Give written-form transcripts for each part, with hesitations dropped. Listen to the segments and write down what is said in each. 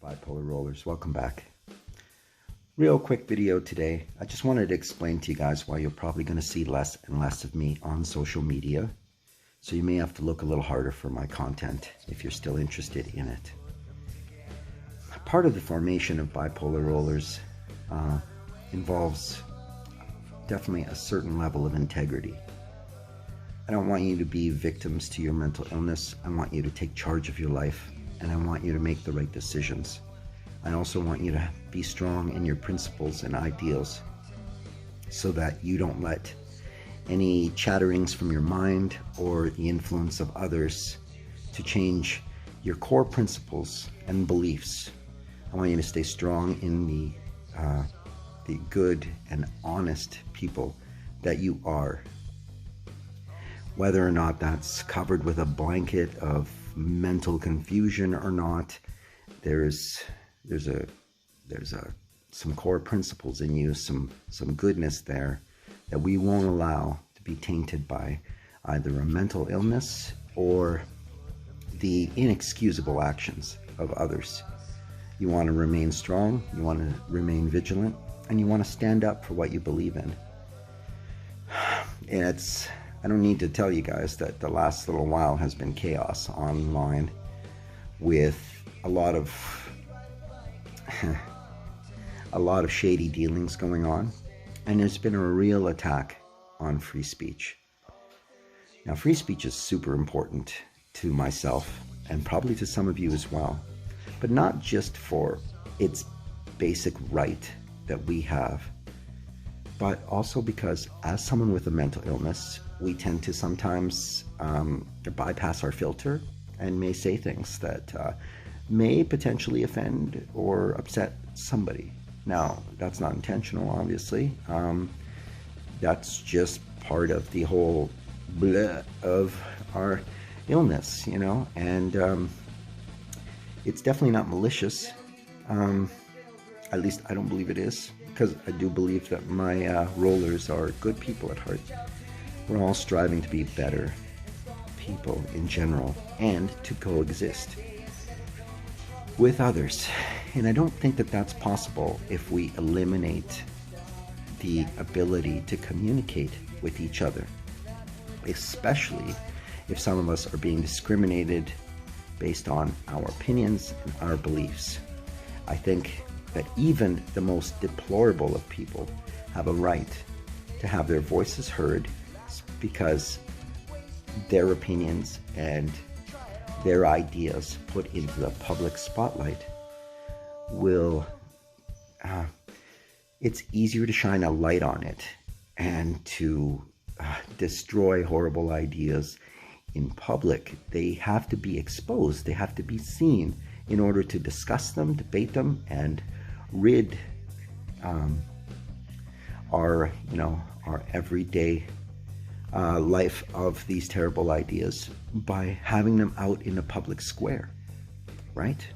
Bipolar rollers, welcome back. Real quick video today. I just wanted to explain to you guys why you're probably going to see less and less of me on social media. So you may have to look a little harder for my content if you're still interested in it. Part of the formation of bipolar rollers involves definitely a certain level of integrity. I don't want you to be victims to your mental illness. I want you to take charge of your life, and I want you to make the right decisions. I also want you to be strong in your principles and ideals so that you don't let any chatterings from your mind or the influence of others to change your core principles and beliefs. I want you to stay strong in the good and honest people that you are. Whether or not that's covered with a blanket of mental confusion or not, there's some core principles in you, some goodness there that we won't allow to be tainted by either a mental illness or the inexcusable actions of others. You want to remain strong, you want to remain vigilant, and you want to stand up for what you believe in. I don't need to tell you guys that the last little while has been chaos online with a lot of shady dealings going on, and there's been a real attack on free speech. Now, free speech is super important to myself and probably to some of you as well, but not just for its basic right that we have, but also because as someone with a mental illness, we tend to sometimes bypass our filter and may say things that may potentially offend or upset somebody. Now, that's not intentional, obviously. That's just part of the whole bleh of our illness, you know, and it's definitely not malicious. At least I don't believe it is, because I do believe that my rollers are good people at heart. We're all striving to be better people in general and to coexist with others. And I don't think that that's possible if we eliminate the ability to communicate with each other, especially if some of us are being discriminated based on our opinions and our beliefs. I think that even the most deplorable of people have a right to have their voices heard, because their opinions and their ideas put into the public spotlight will, it's easier to shine a light on it and to destroy horrible ideas in public. They have to be exposed, they have to be seen in order to discuss them, debate them, and rid our everyday life of these terrible ideas by having them out in the public square, right?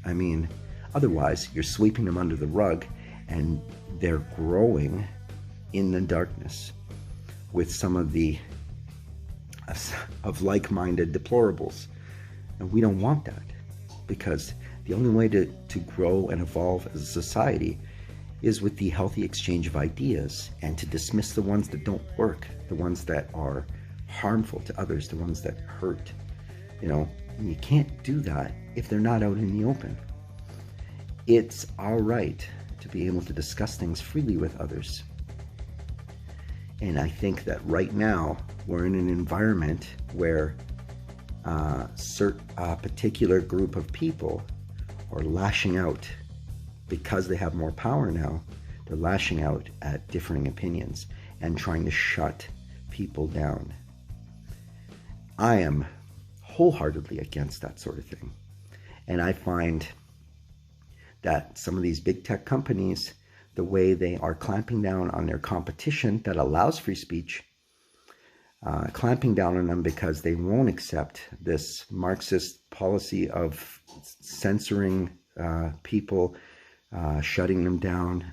I mean, otherwise you're sweeping them under the rug and they're growing in the darkness with some of the like-minded deplorables. And we don't want that, because the only way to grow and evolve as a society is with the healthy exchange of ideas, and to dismiss the ones that don't work, the ones that are harmful to others, the ones that hurt. You know, and you can't do that if they're not out in the open. It's our right to be able to discuss things freely with others. And I think that right now we're in an environment where a particular group of people are lashing out. Because they have more power now, they're lashing out at differing opinions and trying to shut people down. I am wholeheartedly against that sort of thing. And I find that some of these big tech companies, the way they are clamping down on their competition that allows free speech, clamping down on them because they won't accept this Marxist policy of censoring people, shutting them down,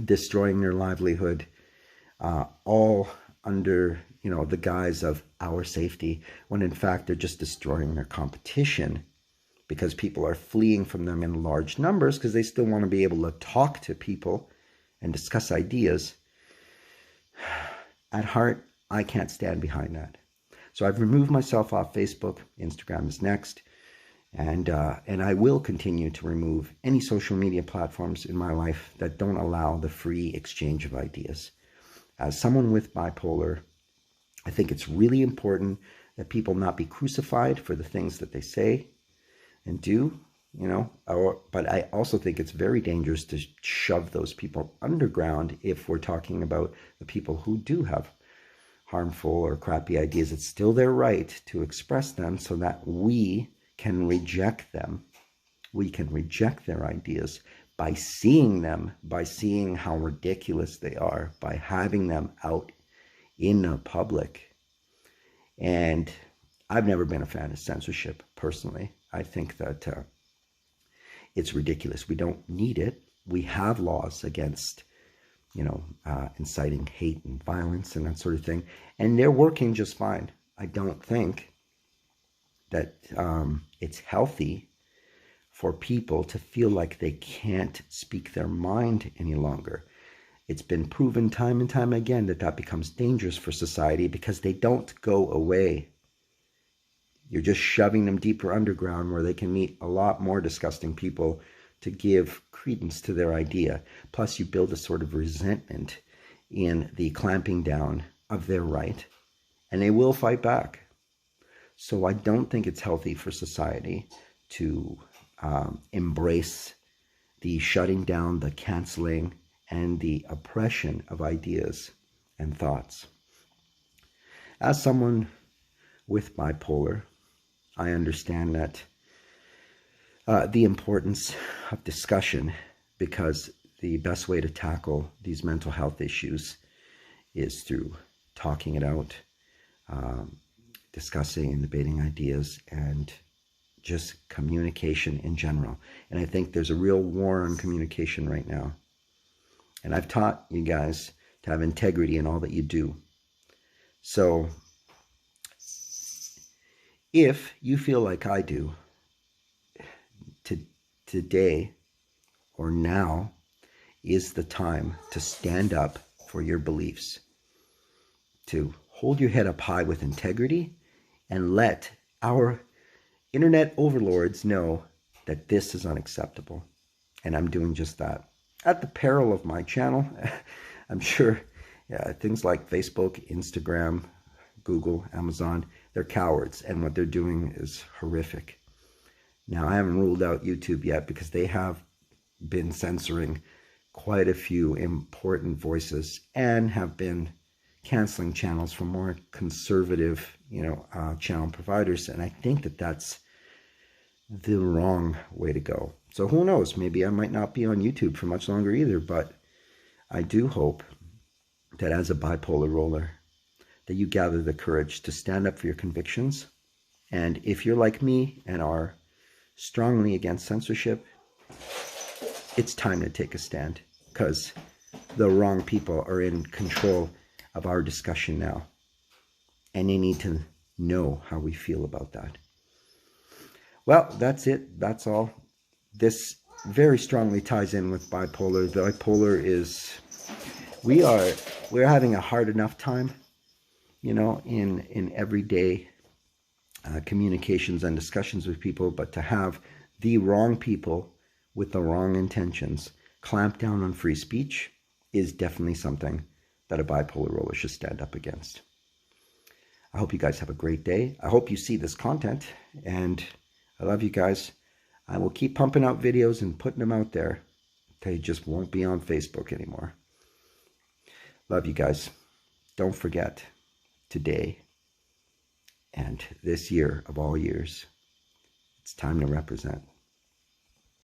destroying their livelihood, all under the guise of our safety, when in fact they're just destroying their competition because people are fleeing from them in large numbers because they still want to be able to talk to people and discuss ideas. At heart, I can't stand behind that. So I've removed myself off Facebook. Instagram is next. And I will continue to remove any social media platforms in my life that don't allow the free exchange of ideas. As someone with bipolar, I think it's really important that people not be crucified for the things that they say and do, but I also think it's very dangerous to shove those people underground if we're talking about the people who do have harmful or crappy ideas. It's still their right to express them so that we can reject them. We can reject their ideas by seeing them, by seeing how ridiculous they are, by having them out in the public. And I've never been a fan of censorship, personally. I think that it's ridiculous. We don't need it. We have laws against, inciting hate and violence and that sort of thing. And they're working just fine. I don't think that it's healthy for people to feel like they can't speak their mind any longer. It's been proven time and time again that becomes dangerous for society because they don't go away. You're just shoving them deeper underground where they can meet a lot more disgusting people to give credence to their idea. Plus, you build a sort of resentment in the clamping down of their right, and they will fight back. So I don't think it's healthy for society to embrace the shutting down, the canceling, and the oppression of ideas and thoughts. As someone with bipolar, I understand that the importance of discussion, because the best way to tackle these mental health issues is through talking it out, discussing and debating ideas, and just communication in general. And I think there's a real war on communication right now. And I've taught you guys to have integrity in all that you do. So if you feel like I do, today or now is the time to stand up for your beliefs, to hold your head up high with integrity, and let our internet overlords know that this is unacceptable. And I'm doing just that. At the peril of my channel, I'm sure things like Facebook, Instagram, Google, Amazon, they're cowards, and what they're doing is horrific. Now, I haven't ruled out YouTube yet because they have been censoring quite a few important voices and have been canceling channels from more conservative, channel providers. And I think that that's the wrong way to go. So who knows? Maybe I might not be on YouTube for much longer either, but I do hope that as a bipolar roller, that you gather the courage to stand up for your convictions. And if you're like me and are strongly against censorship, it's time to take a stand, because the wrong people are in control of our discussion now, and they need to know how we feel about that. Well, that's it. That's all. This very strongly ties in with bipolar. The bipolar is, we're having a hard enough time, in everyday communications and discussions with people, but to have the wrong people with the wrong intentions clamp down on free speech is definitely something that a bipolar roller should stand up against. I hope you guys have a great day. I hope you see this content, and I love you guys. I will keep pumping out videos and putting them out there. They just won't be on Facebook anymore. Love you guys. Don't forget, today and this year of all years, it's time to represent.